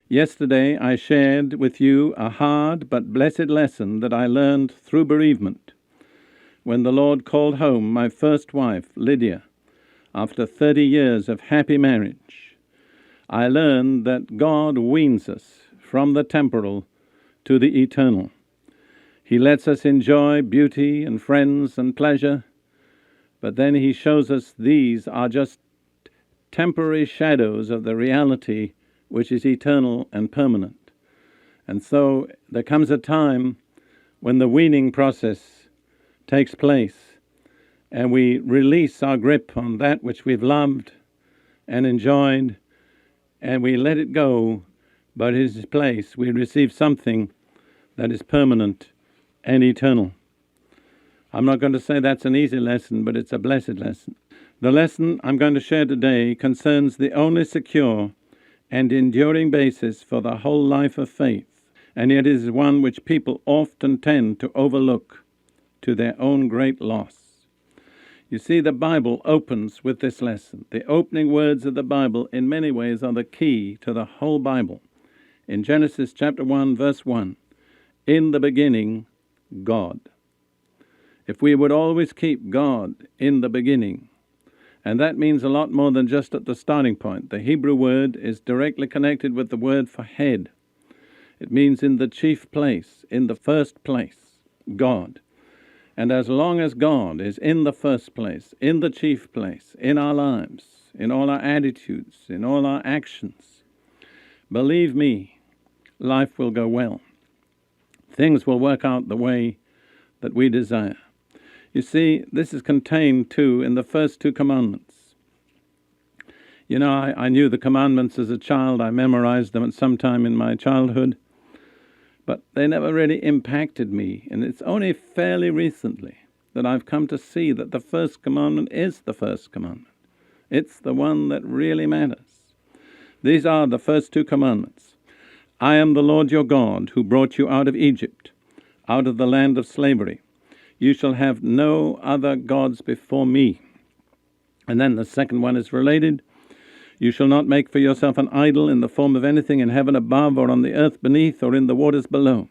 Yesterday I shared with you a hard but blessed lesson that I learned through bereavement when the Lord called home my first wife, Lydia, after 30 years of happy marriage. I learned that God weans us from the temporal to the eternal. He lets us enjoy beauty and friends and pleasure, but then He shows us these are just temporary shadows of the reality which is eternal and permanent. And so there comes a time when the weaning process takes place and we release our grip on that which we've loved and enjoyed, and we let it go, but in its place we receive something that is permanent and eternal. I'm not going to say that's an easy lesson, but it's a blessed lesson. The lesson I'm going to share today concerns the only secure and enduring basis for the whole life of faith, and yet is one which people often tend to overlook to their own great loss. You see, the Bible opens with this lesson. The opening words of the Bible in many ways are the key to the whole Bible. In Genesis chapter 1, verse 1, in the beginning, God. If we would always keep God in the beginning, and that means a lot more than just at the starting point. The Hebrew word is directly connected with the word for head. It means in the chief place, in the first place, God. And as long as God is in the first place, in the chief place, in our lives, in all our attitudes, in all our actions, believe me, life will go well. Things will work out the way that we desire. You see, this is contained, too, in the first two commandments. You know, I knew the commandments as a child. I memorized them at some time in my childhood. But they never really impacted me. And it's only fairly recently that I've come to see that the first commandment is the first commandment. It's the one that really matters. These are the first two commandments. I am the Lord your God who brought you out of Egypt, out of the land of slavery. You shall have no other gods before me. And then the second one is related. You shall not make for yourself an idol in the form of anything in heaven above or on the earth beneath or in the waters below.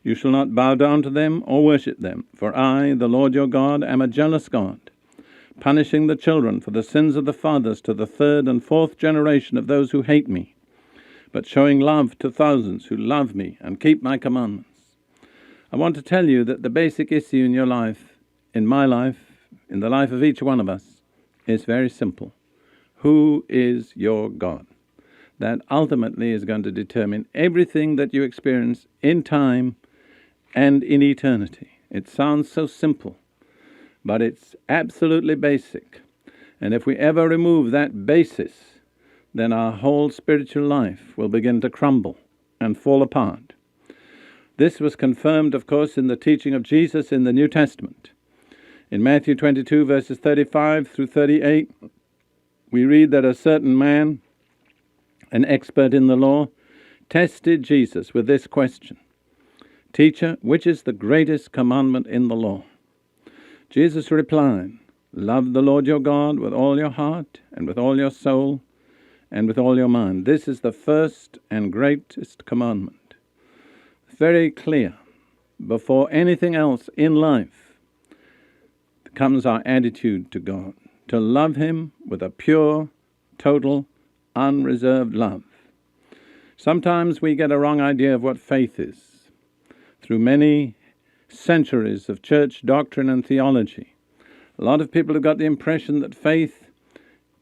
You shall not bow down to them or worship them. For I, the Lord your God, am a jealous God, punishing the children for the sins of the fathers to the third and fourth generation of those who hate me, but showing love to thousands who love me and keep my commandments. I want to tell you that the basic issue in your life, in my life, in the life of each one of us, is very simple. Who is your God? That ultimately is going to determine everything that you experience in time and in eternity. It sounds so simple, but it's absolutely basic. And if we ever remove that basis, then our whole spiritual life will begin to crumble and fall apart. This was confirmed, of course, in the teaching of Jesus in the New Testament. In Matthew 22, verses 35 through 38, we read that a certain man, an expert in the law, tested Jesus with this question: Teacher, which is the greatest commandment in the law? Jesus replied, Love the Lord your God with all your heart and with all your soul and with all your mind. This is the first and greatest commandment. Very clear. Before anything else in life comes our attitude to God, to love Him with a pure, total, unreserved love. Sometimes we get a wrong idea of what faith is. Through many centuries of church doctrine and theology, a lot of people have got the impression that faith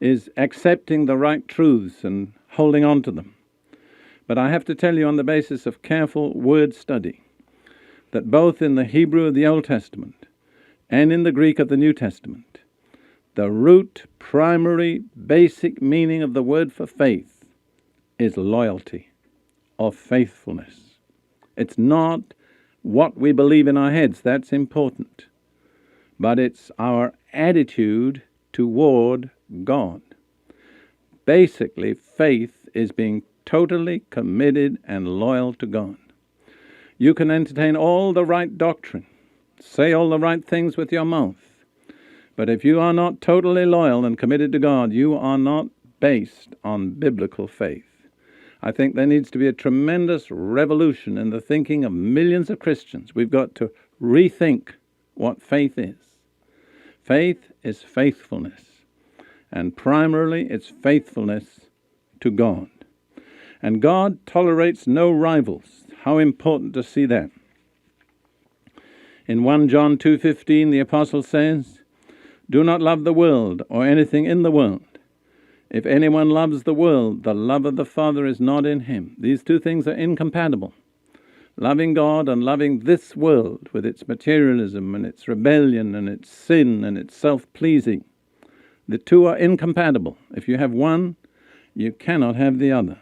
is accepting the right truths and holding on to them. But I have to tell you on the basis of careful word study that both in the Hebrew of the Old Testament and in the Greek of the New Testament, the root, primary, basic meaning of the word for faith is loyalty or faithfulness. It's not what we believe in our heads, that's important, but it's our attitude toward God. Basically, faith is being totally committed and loyal to God. You can entertain all the right doctrine, say all the right things with your mouth, but if you are not totally loyal and committed to God, you are not based on biblical faith. I think there needs to be a tremendous revolution in the thinking of millions of Christians. We've got to rethink what faith is. Faith is faithfulness, and primarily it's faithfulness to God. And God tolerates no rivals. How important to see that. In 1 John 2:15, the apostle says, "Do not love the world or anything in the world. If anyone loves the world, the love of the Father is not in him." These two things are incompatible. Loving God and loving this world with its materialism and its rebellion and its sin and its self-pleasing. The two are incompatible. If you have one, you cannot have the other.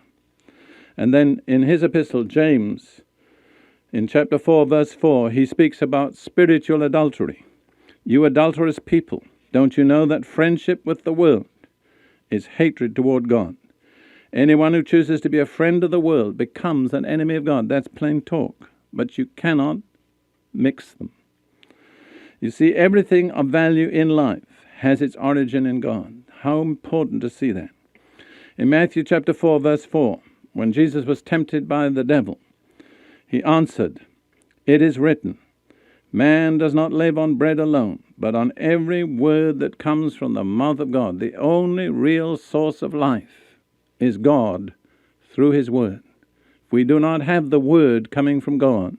And then in his epistle, James, in chapter 4, verse 4, he speaks about spiritual adultery. "You adulterous people, don't you know that friendship with the world is hatred toward God? Anyone who chooses to be a friend of the world becomes an enemy of God." That's plain talk. But you cannot mix them. You see, everything of value in life has its origin in God. How important to see that. In Matthew chapter 4, verse 4, when Jesus was tempted by the devil, he answered, "It is written, man does not live on bread alone, but on every word that comes from the mouth of God." The only real source of life is God through his word. If we do not have the word coming from God,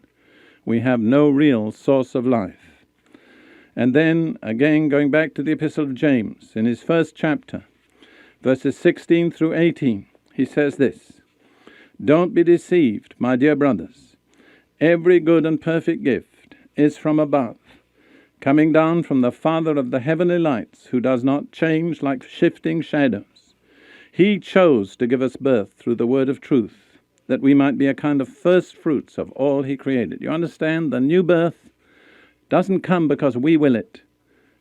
we have no real source of life. And then, again, going back to the epistle of James, in his first chapter, verses 16 through 18, he says this, "Don't be deceived, my dear brothers. Every good and perfect gift is from above, coming down from the Father of the heavenly lights, who does not change like shifting shadows. He chose to give us birth through the word of truth, that we might be a kind of first fruits of all he created." You understand? The new birth doesn't come because we will it.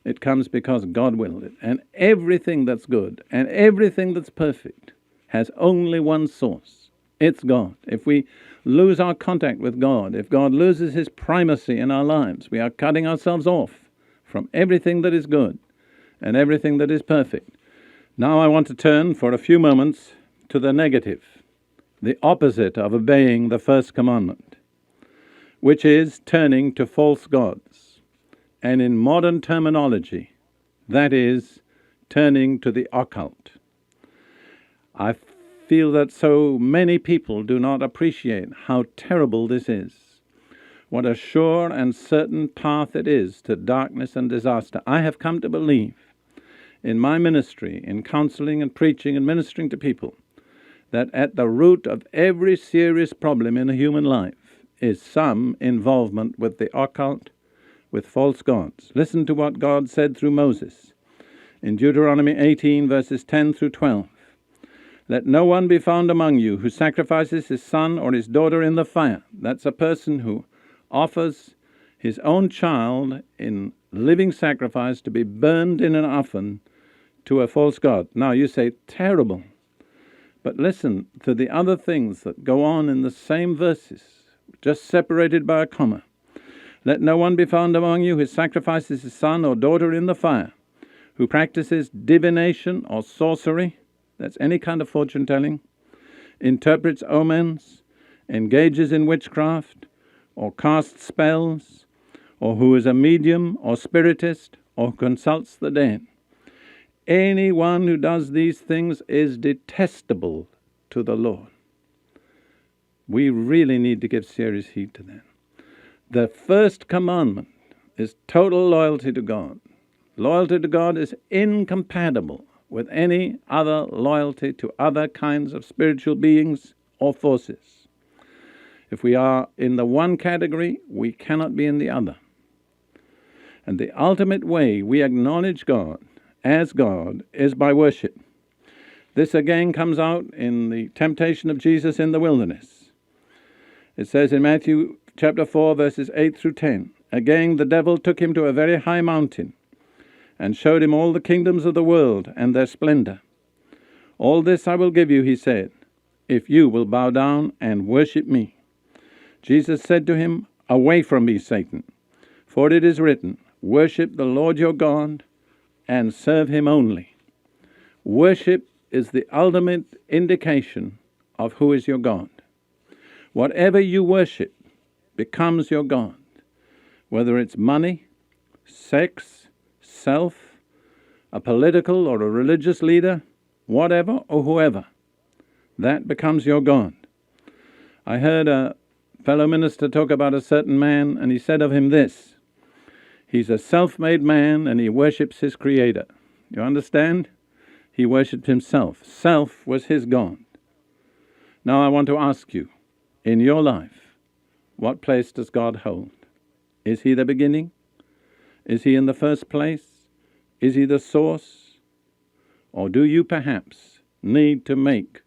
It comes because God willed it. And everything that's good and everything that's perfect has only one source. It's God. If we lose our contact with God, if God loses his primacy in our lives, we are cutting ourselves off from everything that is good and everything that is perfect. Now I want to turn for a few moments to the negative, the opposite of obeying the first commandment, which is turning to false gods. And in modern terminology, that is turning to the occult. I feel that so many people do not appreciate how terrible this is. What a sure and certain path it is to darkness and disaster. I have come to believe in my ministry, in counseling and preaching and ministering to people, that at the root of every serious problem in a human life is some involvement with the occult, with false gods. Listen to what God said through Moses in Deuteronomy 18, verses 10 through 12. "Let no one be found among you who sacrifices his son or his daughter in the fire." That's a person who offers his own child in living sacrifice to be burned in an oven to a false god. Now you say, terrible. But listen to the other things that go on in the same verses, just separated by a comma. "Let no one be found among you who sacrifices his son or daughter in the fire, who practices divination or sorcery," that's any kind of fortune telling, "interprets omens, engages in witchcraft, or casts spells, or who is a medium or spiritist, or consults the dead. Anyone who does these things is detestable to the Lord." We really need to give serious heed to that. The first commandment is total loyalty to God. Loyalty to God is incompatible with any other loyalty to other kinds of spiritual beings or forces. If we are in the one category, we cannot be in the other. And the ultimate way we acknowledge God as God is by worship. This again comes out in the temptation of Jesus in the wilderness. It says in Matthew chapter 4, verses 8 through 10, "Again the devil took him to a very high mountain and showed him all the kingdoms of the world and their splendor. 'All this I will give you,' he said, 'if you will bow down and worship me.' Jesus said to him, 'Away from me, Satan, for it is written, worship the Lord your God and serve him only.'" Worship is the ultimate indication of who is your God. Whatever you worship becomes your God, whether it's money, sex, self, a political or a religious leader, whatever or whoever. That becomes your God. I heard a fellow minister talk about a certain man, and he said of him this: he's a self-made man and he worships his creator. You understand? He worshipped himself. Self was his God. Now I want to ask you, in your life, what place does God hold? Is he the beginning? Is he in the first place? Is he the source? Or do you perhaps need to make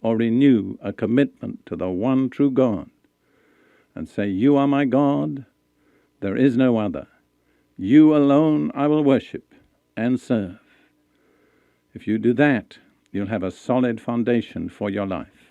or renew a commitment to the one true God and say, you are my God, there is no other. You alone I will worship and serve. If you do that, you'll have a solid foundation for your life.